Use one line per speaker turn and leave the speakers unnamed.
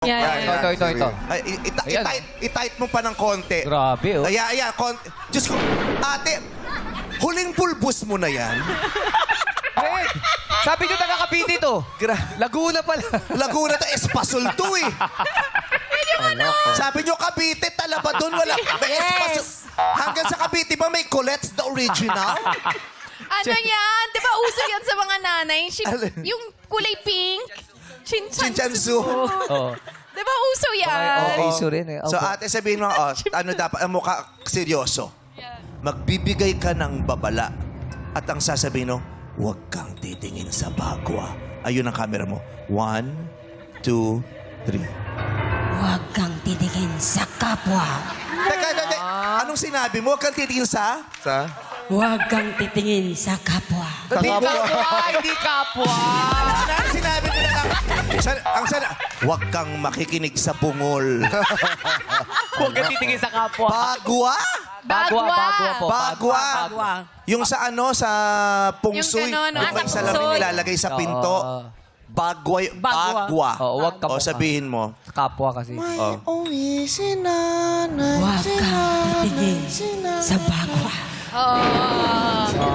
Ito.
Ay,
Ayan.
i-tight mo pa ng konti.
Grabe, oh.
Ayan, Diyos ko, ate, huling pulbos mo na yan.
Fred, sabi nyo taga Cavite to. Laguna pala.
Laguna to, Espasol to eh. Sabi nyo, Cavite, talaba doon, wala. May Espasol. Hanggang sa Cavite ba may Colette's the original?
Ano yan? Di ba uso yan sa mga nanay?
Alin?
Yung kulay pink.
Chinchansu.
Oo.
Di ba uso yan?
Okay, iso rin eh.
So
Opo.
ate, sabihin mo, ano dapat, ang mukha seryoso. Magbibigay ka ng babala at ang sasabihin mo, huwag kang titingin sa bagwa. Ayun ang camera mo. 1, 2, 3.
Huwag kang titingin sa kapwa.
Teka. Anong sinabi mo? Huwag kang titingin sa?
Huwag kang titingin sa kapwa.
Hindi kapwa, hindi kapwa.
Ano sinabi mo na lang? Huwag kang makikinig sa bungol.
Huwag ka titingin sa kapwa.
Bagwa?
Bagwa po.
Bagwa. Yung sa sa pungsoy.
Yung ganon,
Yung may
sa
salamin
pungsoy.
nilalagay sa pinto. Bagwa.
Bagwa.
Oo, huwag ka po.
sabihin mo.
Kapwa kasi.
Oh.
Huwag kang titingin sa bagwa.
Oo.